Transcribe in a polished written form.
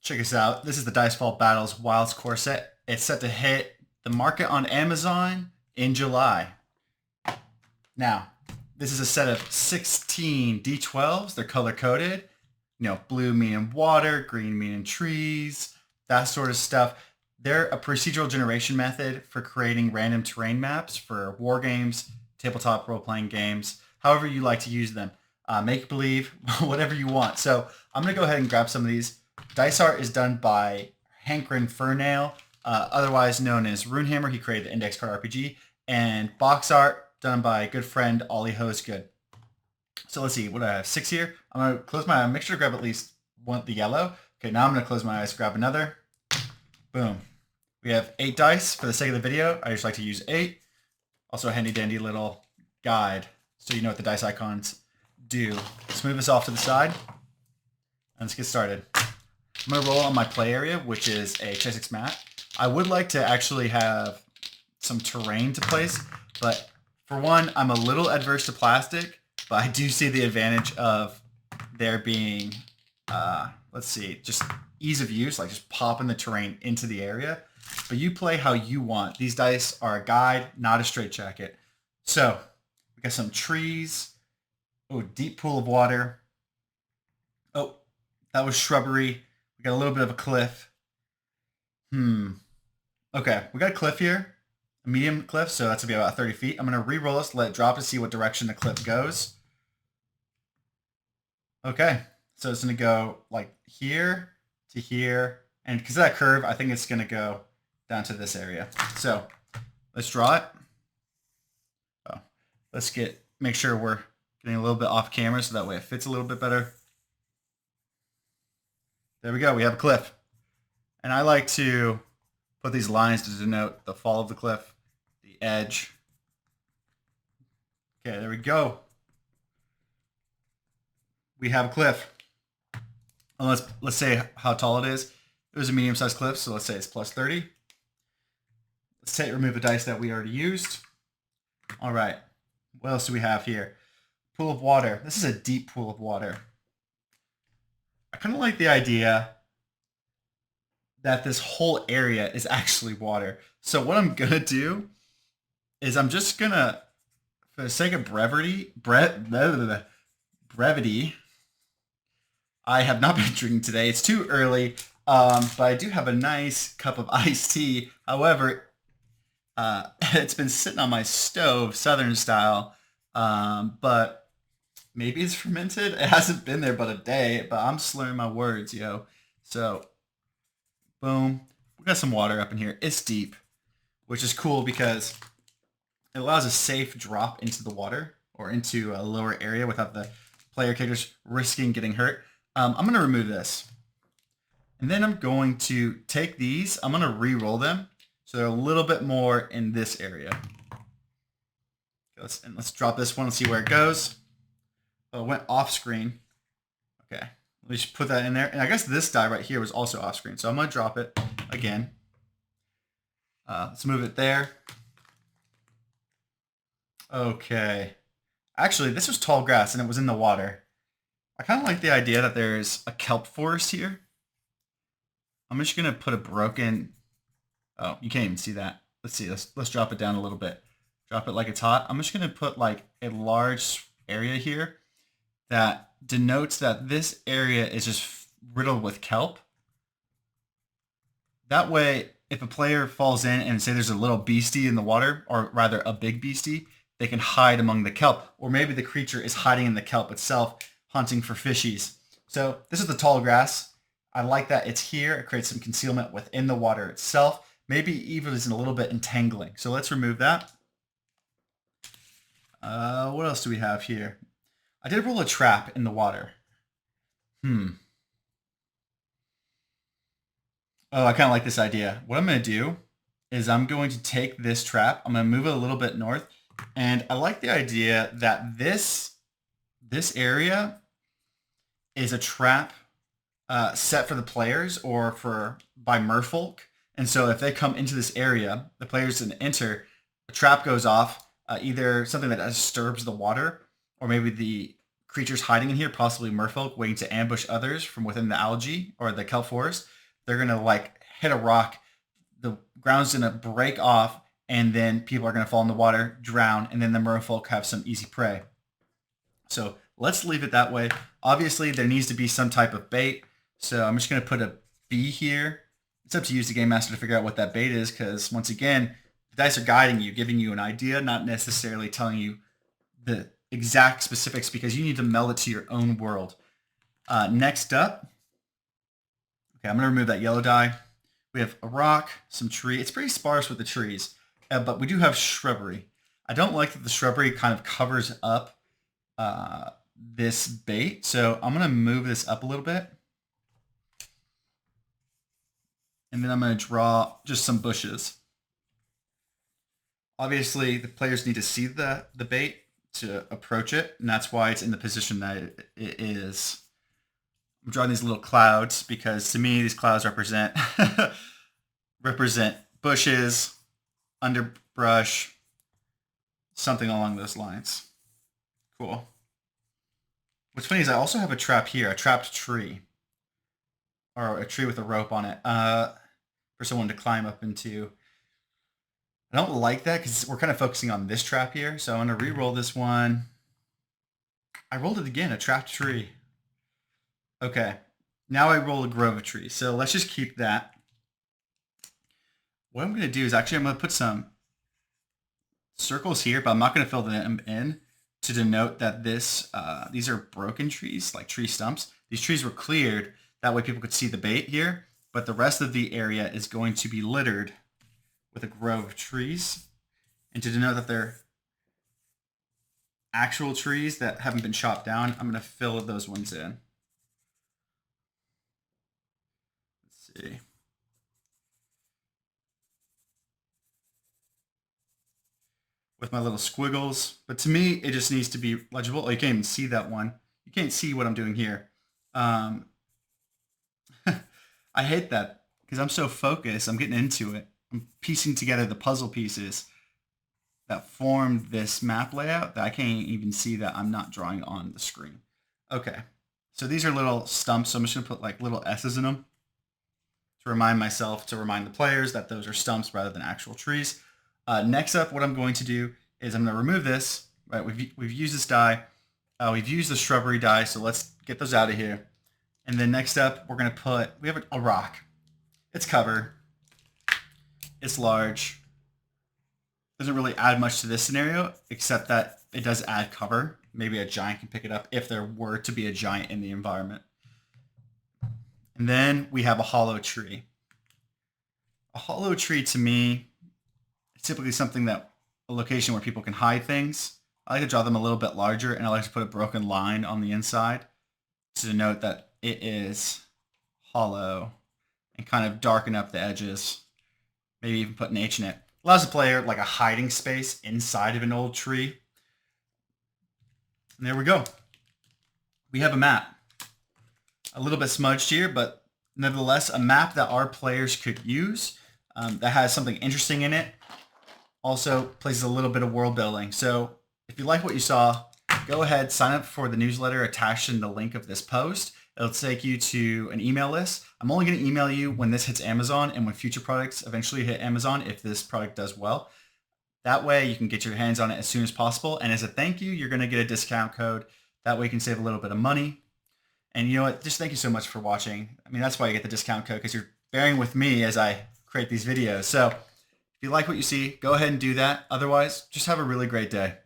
Check this out. This is the DICEFALL Battles Wilds core set. It's set to hit the market on Amazon in July. Now, this is a set of 16 D12s. They're color coded. You know, blue meaning water, green meaning trees, that sort of stuff. They're a procedural generation method for creating random terrain maps for war games, tabletop role-playing games, however you like to use them. Make believe, whatever you want. So I'm going to go ahead and grab some of these. Dice art is done by Hankrin Furnail, otherwise known as Runehammer. He created the Index Card RPG. And box art done by a good friend, Ollie Hosegood. So let's see, what do I have? 6 here. I'm going to close my eye. Make sure to grab at least one, the yellow. Okay, now I'm going to close my eyes, grab another. Boom. We have 8 dice. For the sake of the video, I just like to use 8. Also a handy dandy little guide so you know what the dice icons do. Let's move this off to the side. And let's get started. I'm going to roll on my play area, which is a Chesix mat. I would like to actually have some terrain to place, but for one, I'm a little adverse to plastic, but I do see the advantage of there being, let's see, just ease of use, like just popping the terrain into the area. But you play how you want. These dice are a guide, not a straitjacket. So we got some trees. Oh, deep pool of water. Oh, that was shrubbery. We got a little bit of a cliff. Okay, we got a cliff here. A medium cliff, so that's going to be about 30 feet. I'm going to re-roll this, let it drop to see what direction the cliff goes. Okay, so it's going to go like here to here. And because of that curve, I think it's going to go down to this area. So let's draw it. Oh, let's make sure we're getting a little bit off camera so that way it fits a little bit better. There we go. We have a cliff. And I like to put these lines to denote the fall of the cliff, the edge. Okay, there we go. We have a cliff. And let's say how tall it is. It was a medium-sized cliff, so let's say it's plus 30. Let's remove the dice that we already used. All right. What else do we have here? Pool of water. This is a deep pool of water. I kind of like the idea that this whole area is actually water. So what I'm going to do is I'm just going to, for the sake of brevity, I have not been drinking today. It's too early, but I do have a nice cup of iced tea. However, it's been sitting on my stove, Southern style, but maybe it's fermented. It hasn't been there but a day, but I'm slurring my words, yo. So, boom. We got some water up in here. It's deep, which is cool because it allows a safe drop into the water or into a lower area without the player characters risking getting hurt. I'm going to remove this. And then I'm going to take these. I'm going to re-roll them so they're a little bit more in this area. Let's drop this one and see where it goes. Oh, it went off screen. Okay, let me just put that in there. And I guess this die right here was also off screen. So I'm going to drop it again. Let's move it there. Okay. Actually, this was tall grass and it was in the water. I kind of like the idea that there's a kelp forest here. I'm just going to put a broken... Oh, you can't even see that. Let's see. Let's drop it down a little bit. Drop it like it's hot. I'm just going to put like a large area here that denotes that this area is just riddled with kelp. That way, if a player falls in and say there's a little beastie in the water, or rather a big beastie, they can hide among the kelp. Or maybe the creature is hiding in the kelp itself, hunting for fishies. So this is the tall grass. I like that it's here. It creates some concealment within the water itself. Maybe even is a little bit entangling. So let's remove that. What else do we have here? I did roll a trap in the water. Oh, I kind of like this idea. What I'm going to do is I'm going to take this trap. I'm going to move it a little bit north. And I like the idea that this area is a trap set for the players or by merfolk. And so if they come into this area, the players can enter, a trap goes off, either something that disturbs the water, or maybe the creatures hiding in here, possibly merfolk, waiting to ambush others from within the algae or the kelp forest. they're going to like hit a rock. The ground's going to break off, and then people are going to fall in the water, drown, and then the merfolk have some easy prey. So let's leave it that way. Obviously, there needs to be some type of bait. So I'm just going to put a B here. It's up to you as the game master to figure out what that bait is, because once again, the dice are guiding you, giving you an idea, not necessarily telling you the exact specifics, because you need to meld it to your own world. Next up, okay, I'm going to remove that yellow die. We have a rock, some tree. It's pretty sparse with the trees, but we do have shrubbery. I don't like that the shrubbery kind of covers up this bait, so I'm going to move this up a little bit. And then I'm going to draw just some bushes. Obviously, the players need to see the bait to approach it, and that's why it's in the position that it is. I'm drawing these little clouds because to me, these clouds represent bushes, underbrush, something along those lines. Cool. What's funny is I also have a trap here, a trapped tree. Or a tree with a rope on it for someone to climb up into. I don't like that because we're kind of focusing on this trap here. So I'm going to re-roll this one. I rolled it again, a trapped tree. Okay, now I roll a grove of trees. So let's just keep that. What I'm going to do is actually I'm going to put some circles here, but I'm not going to fill them in to denote that these are broken trees, like tree stumps. These trees were cleared. That way people could see the bait here, but the rest of the area is going to be littered with a grove of trees. And to denote that they're actual trees that haven't been chopped down, I'm going to fill those ones in. Let's see. With my little squiggles, but to me, it just needs to be legible. Oh, you can't even see that one. You can't see what I'm doing here. I hate that because I'm so focused. I'm getting into it. I'm piecing together the puzzle pieces that formed this map layout that I can't even see that I'm not drawing on the screen. Okay, so these are little stumps. So I'm just going to put like little S's in them to remind myself, to remind the players that those are stumps rather than actual trees. Next up, what I'm going to do is I'm going to remove this. Right, we've used this die. We've used the shrubbery die, so let's get those out of here. And then next up, we're going to put, we have a rock. It's covered. It's large. Doesn't really add much to this scenario, except that it does add cover. Maybe a giant can pick it up if there were to be a giant in the environment. And then we have a hollow tree. A hollow tree to me is typically something that, a location where people can hide things. I like to draw them a little bit larger, and I like to put a broken line on the inside to denote that it is hollow and kind of darken up the edges. Maybe even put an H in it. Allows the player like a hiding space inside of an old tree. And there we go. We have a map. A little bit smudged here, but nevertheless, a map that our players could use that has something interesting in it. Also places a little bit of world building. So if you like what you saw, go ahead, sign up for the newsletter attached in the link of this post. It'll take you to an email list. I'm only going to email you when this hits Amazon and when future products eventually hit Amazon if this product does well. That way you can get your hands on it as soon as possible. And as a thank you, you're going to get a discount code. That way you can save a little bit of money. And you know what? Just thank you so much for watching. I mean, that's why you get the discount code, because you're bearing with me as I create these videos. So if you like what you see, go ahead and do that. Otherwise, just have a really great day.